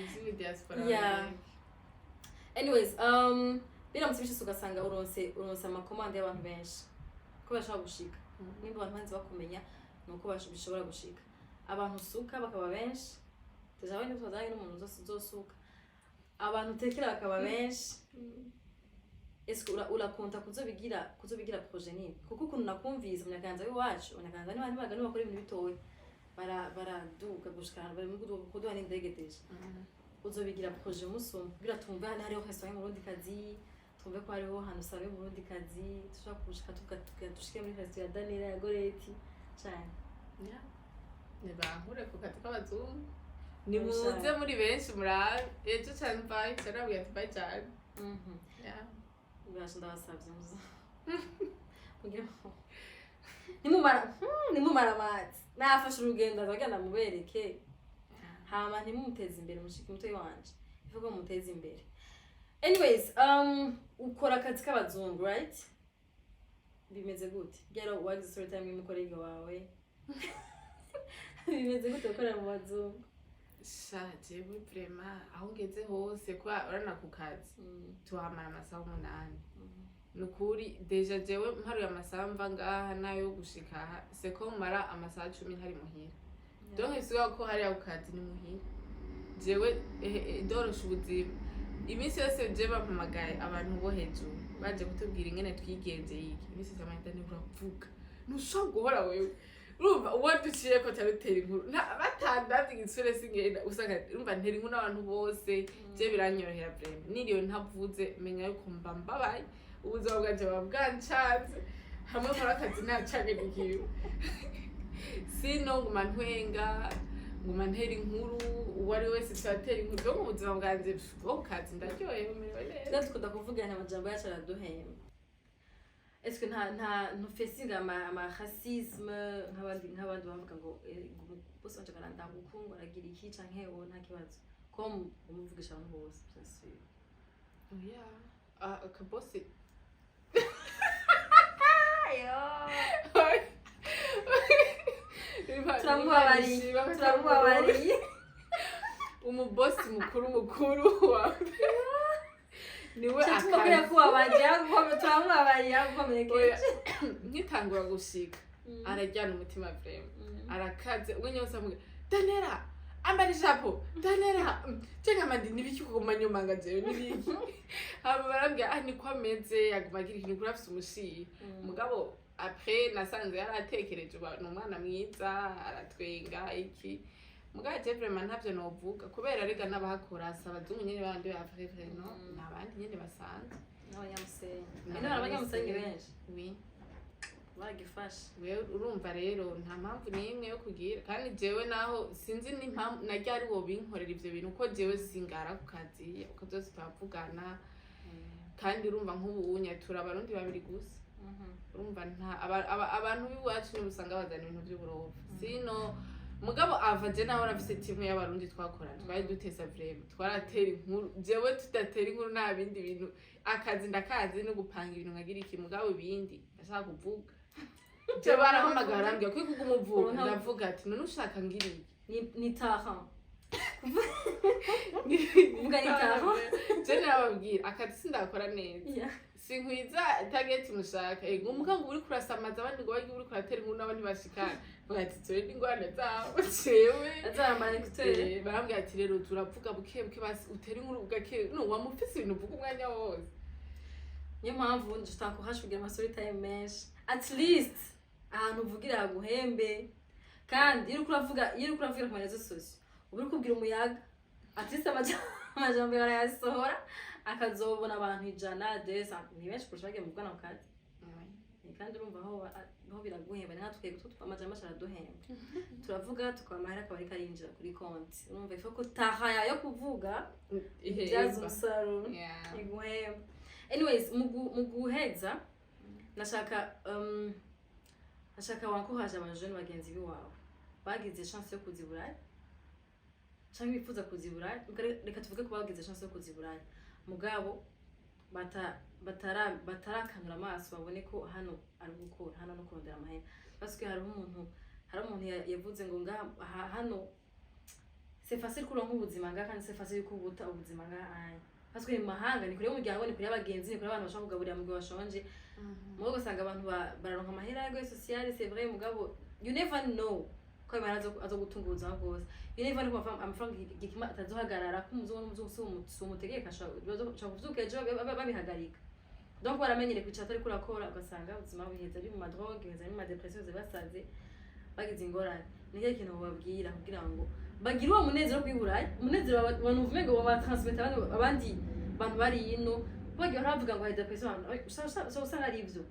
izindi diaspora anyways biramutse bishise ugasanga uronse amakomande y'abantu benshi ko bashaka gushika nimba abantu banze bakumenya nuko bishobora gushika abantu suka bakaba benshi tuzawe ntitwazanye n'umuntu uzosuka abantu tekera bakaba benshi est-ce que urakonta kuzobigira projet nini kuko ukuntu nakumvise munyaganza w'iwacu munyaganza n'abandi bagani bakora ibintu bitoye baraduka gushikana bari mu kuduha n'indegeteje uzobigira projet musumba kugira tumve hano hariho restaurant mu Burundi kazi tumve ko hariho hano sare mu Burundi kazi tushaka gushika tushike muri restaurant ya Daniela ya GORETI cyane nibankure ku kazi k'abazungu nimuze muri benshi murabe ejo cyane bye cyarabwiye ati bye cyane ubasha ndabasabye muzo kugira nimumara amazi nafashe urugendo azagenda mubereke hama ntimumuteze imbere mushiki muto wanje ivuga muteze imbere anyways ukora akazi k'abazungu right bimeze gute gero wagize story time y'umukorege wawe bimeze gute ukorera mu bazungu jewe vraiment aho ngeze hose kwa urana ku kazi tuhamara amasaha 8 nukuri deja jewe mparuye amasaha mva ngaha nayo gushika seko mara amasaha 10 ntari muhira donc isuka ko hari ku kazi ni muhira jewe dorosha ubuzima iminsi yose je bampamagaye abantu bo hejuru baje kutubwira ingene twigenze yiki iminsi yose amahita ntiburavuga ntushobora guhora wewe urumva uwaduciye ko tarutera inkuru batandazi igitsure singenda usanga urumva ntera inkuru n'abantu bose je biranyorohera vraiment niriyo ntavuze menya yuko mba mbabaye ubuzima bwanje babwancanze hamwe muri akazi ntacange n'ikiyo sino nguma ntwenga nguma ntera inkuru uwari wese twatera inkuru byo mu buzima bwanje bwo kazi ndaryoye merewe neza tukunda kuvugana amajambo yacu araduhemba est-ce que ntufesinga ama racisme nk'abandi bavuga ngo bose bacagana ndagukungwa aragira iki canke wo nta kibazo ko umuvugisha abantu bose byose akabosi turamubabariye umubosi mukuru wawe niwe akazi kubabaje turamubabariye akomerekeje nkitangura gushika arajyana umutima vraiment arakaze ubwo nyose amuga Daniela ambari japo Daniela cenga mandi nibiki kugumanya umanga jewe nibiki aba barambya ni kwameze yagumagira ikintu kurafise umushi mugabo après nasanze yaratekereje abantu umwana mwiza aratwenga iki mugabo je vraiment ntavyo novuga kubera rega nabahakora abazungu nyene bandi bafre no nabandi nyene basanze abanyamusenyi benshi oui bagifasha wewe urumva rero nta mpamvu nimwe yo kugira kandi jewe naho sinzi n'impamvu najyari wo binkorera ivyo bintu uko jewe singara ku kazi uko byose twavugana kandi urumva nk'ubu unyatura abarundi babiri gusa urumva nta abantu biwacu ni usanga bazana ibintu by'uburofa sino mugabo avaje naho rafise timu y'abarundi twakorana twari dutesa vraiment twaratera inkuru jewe tudatera inkuru nta bindi bintu akazi ndakazi no gupanga ibintu nkagira iki mugabo ibindi ndashaka kuvuga je barahamagara ambye ko kugumuvuga ndavuga ati none ushaka ngiri ni taha uvuga nitaho je nababwira akazi sindakora neza sinkwiza target mushaka ego umuganga uri kurasamaza abandi ngo bagi uri kuratera inkuru n'abandi bashikana bagati tore n'ingwane zabo cewe azambara ekutere barambwira ati rero turavuga buke buke basi utera inkuru ugake no wamufise ibintu uvuga umwanya wose niyo mpamvu ndashaka kuhashugira amasori time menshi at least ahantu uvugira haguhembe kandi iyo uri kuravugira ku marezo sosio uri kubwira umuyaga at least amajambo barayasora akazobona abantu 100 ni benshi kurusha bagiye mu bwana bukati kandi urumva aho biraguhemba nka twebwe amajambo araduhemba turavuga tukamahera akabari karinjira kuri konti urumva ifo ko tahaya yo kuvuga ibyaza umusaruro iguhemba anyways mu guheza nashaka wankohaje abajene bagenzi biwawe bagize chance yo kuziburayi cyangwa bifuza kuziburayi reka tuvuge ko bagize chance yo kuziburayi mugabo batarakanura amaso babone ko hano ari gukora hano no kurondera amahera parce hari umuntu yavuze ngo hano c'est facile kuronka ubuzima ngaha kandi c'est facile kubuta ubuzima ngaha parce que mu mahanga ni kure y'umuryango ni kure y'abagenzi ni kure y'abantu bashaka kugaburira mu gihe bashonje mugo usanga abantu bararonka amahera y'ego social c'est vrai mugabo you never know ko imana azo gutunga ubuzima bwose you never know amafaranga gikima atazohagarara ko umuzungu umutegeka ashobora kuvyuka ejo babihagarika donc baramenyere kwicara atari kurakora ugasanga ubuzima buheza ari mu madrogue buheza ari mu madepression basaze bagize ingorane nicyo kintu bababwira kugira ngo bagire uwo munezero kwiburayi umunezero abantu uvume ngo batransmeta abandi bantu bari ino bagiye baravuga ngo hari depression usanga ari ivyo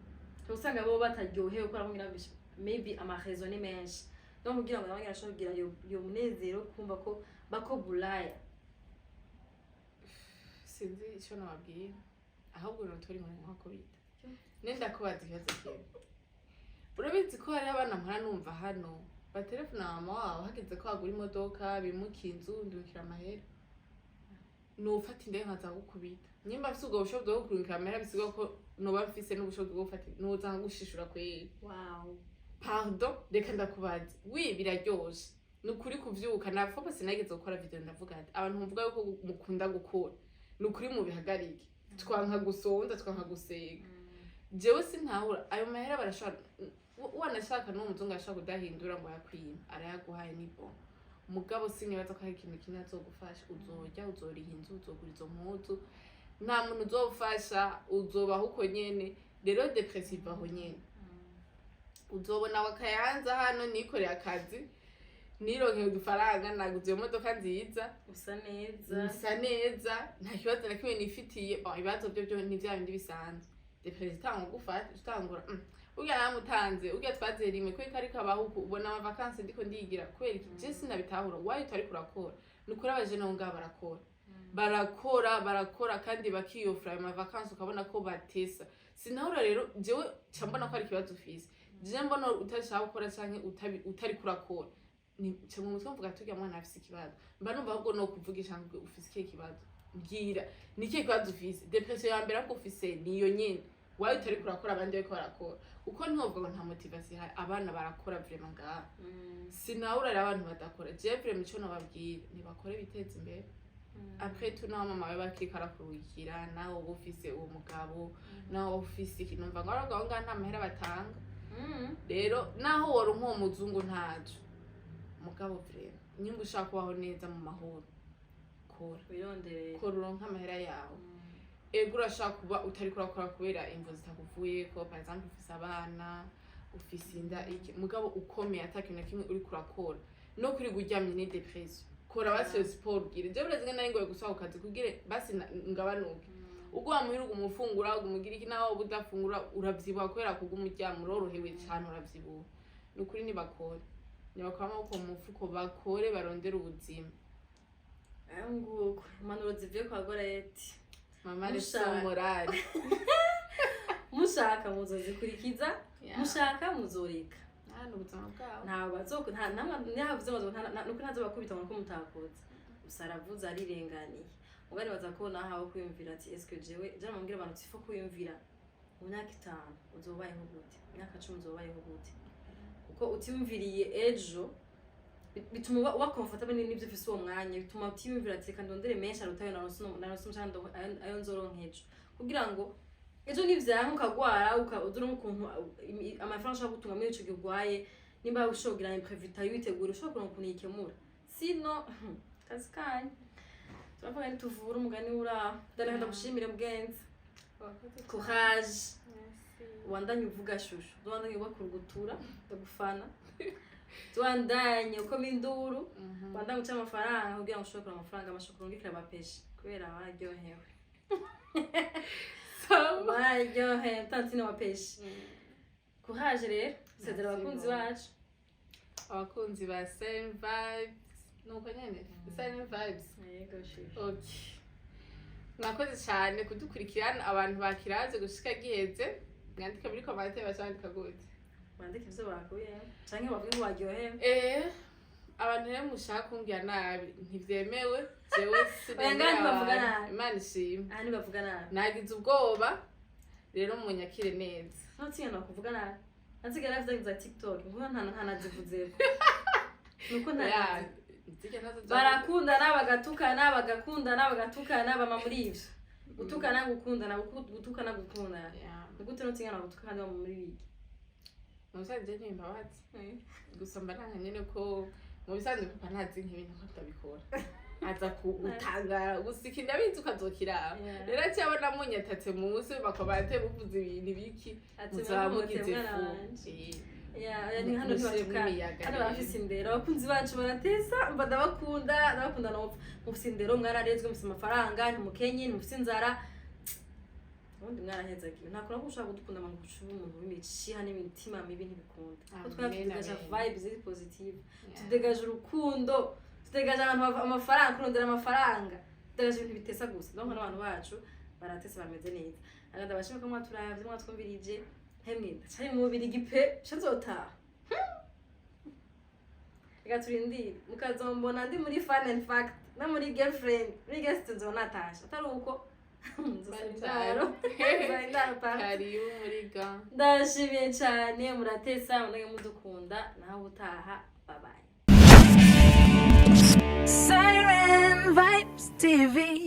usanga bo bataryohewe ko aramubwira maybe amarezo ni menshi donc kugira ngo abanyara ashobora kugira yo munezero kumva ko bako Bulaya sinzi icyo nababwira ahubwo turi mu nkoko bita nenda kubaza ikibazo kimwe urabizi ko hari abana mpora numva hano baterefona mama wabo hageze ko agura imodoka bimuka inzu ndukira amahera nufata indege nkaza gukubita nyimba afise ubwo bushobozi bwo kurungika amahera bisiga ko noba mfise n'ubushobozi bwo gufata noza gushishura kweri wow pardon reka ndakubaza wi biraryoshe nukuri kuvyuka nafopa sinageze gukora video ndavuga ati abantu mvuga yuko mukunda gukora nukuri mu bihagarike twanka gusonza twanka gusega jewe sintahura ayo mahera barashaka wanashaka no muzungu ashaka kudahindura ngo yakwima arayaguhaye nibo mugabo sinibaza ko hari ikintu kimwe azogufasha uzorya uzoriha inzu uzogura izo mpuzu nta muntu uzofasha uzobaho uko nyene rero depressive aho nyene uzobona wakayanza hano nikoreye akazi nironkeye udufaranga naguze iyo modoka nziza usa neza nta kibazo na kimwe nifitiye ibibazo byo ni vya bindi bisanzwe depressive itanga gufata utangura ugira namutanze ugira twazera rimwe ko ikari kabaho ubona ama vacances ndiko ndigira kweri je sinabitahura why utari kurakora nukuri abajene ngo barakora kandi bakiyofra ama vacances ukabona ko batesa sinahura rero jewe cyambona ko ari kibazo ufise je mbona utashaka gukora canke utari kurakora ni cyangwa umutwe mvuga tugira mwana afise ikibazo mba numva ahubwo no kuvugisha ngo ufise ikihe kibazo mbwira ni ikihe kibazo ufise depression ya mbere ko ufise niyo nyene wayo utari kurakora abandi bariko barakora uko ntovuga ngo nta motivation ihari abana barakora vraiment ngaha sinahura rero abantu badakora je vraiment ico nababwira ntibakore biteza imbere après tout na mama we bakikara kuruhikira nawe uba ufise uwo mugabo nawe ufise ikintu mva ngo aragaho ngaha nta mahera batanga rero naho wari nk'uwo muzungu ntaco mugabo vraiment nyimba ushaka kubaho neza mu mahoro kora uronka amahera yawe ego urashaka kuba utari kurakora kubera imvo zitakuvuye ko par exemple ufise abana ufise inda iki mugabo ukomeye atakintu na kimwe uri kurakora no kuri guryamye ni depression kora basi sport gire je burazinga nari ngoye gusaba kazi kugire basi ngabanuke ubwo wamuhiruga umufungura umugira iki naho budafungura uravyibuha kubera kugumuryama urorohewe cyane uravyibuha nukuri ni bakora uko mu mufuko bakore barondera ubuzima nguko impanuro zivuye kwa GORETI mama reso morale mushaka muzozikurikiza mushaka muzoreka ubuzima bwawe ntabwo azoko ntavuze ngo nuko ntazobakubita ngo mutakoze usaravuze arirenganiye mugani baza kubona aho kwiyumvira ati est-ce que jewe mubwira abantu tifo kwiyumvira mu myaka 5 uzobayeho gute imyaka 10 uzobayeho gute kuko utiyumviriye ejo bituma wa comfortable n'ibyo ufise uwo mwanya bituma utiyumvira ati kandi ndondere menshi arutayo naronse umshando ayo nzoronkejo kugira ngo ejo nivyanka ukagwara udura ukuntu amafaranga ashaka gutunga muri ico gigwaye nimba ushogira imprévu yitegura ushobora kuronka ikemura sino kazi kanye turavuga ni tuvura umugani ura ndana gushimire mugenzi courage wandanye uvuga shusho wandanye bakurugutura ndagufana tuandanye uko minduru wandanye uca amafaranga kugira ngo ushobore amafaranga amashokoro ngikira abapeshi kubera baryohewe baryohewe tantine wapeshi courage rero sedera abakunzi bacu abakunzi ba Siren vibes nuko nyene Siren vibes yego shi okay mwakoze cyane kudukurikirana abantu bakiraze gushika giheze mwandika muri commentaire bacandika gute bandike ivyo bakuye canke bavuge ngo baryohewe abantu rero mushaka kumbwira nabi ntivyemewe jewe Ngani bavuga nabi Imana ishimwe aha bavuga nabi nagize ubwoba rero munyakire neza ntutsiyana kuvuga nabi nzigera afite za TikTok ngo nta nazivuzeko nuko nta barakundana bagatukana bagakundana bagatukana bama muri ivyo gutukana gukundana gutukana gukundana gute ntutsiyana gutukana muri biki musaje nyimba bati gusamba nanga nyene ko mu bisanzwe papa ntazi nk'ibintu ko tabikora aza kutanga gusika ndabizi ukazokira rero cyabona munyatatse munsi bakobate buvuze ibintu biki muzamugize ni hano ntibatukana hano barafise indero abakunzi bacu baratesa ndabakunda no mufise indero mwararezwe mufise amafaranga ntimukenye ntimufise inzara ubundi mwarahezagiwe ntakora ko ushaka gudukunda mu gucuba umuntu w'imici hane imitima mibi ntibikunda ko twafite vibes ziri positive tudegaje urukundo tudegaje abantu amafaranga kurondera amafaranga tudegaje ibintu bitesa gusa donc n'abantu bacu baratesa bameze neza aganda bashimwe ko mwaturavye mwatwumvirije hemwe cyari mu Bubiligi pe shazotaha reka turindire mukazombona ndi muri fun and fact na muri girlfriend muri guest nzonatasha atari uko karibu muri ga ndashimiye cyane muratesa mundage mudukunda naho utaha bye bye Siren Vibes TV.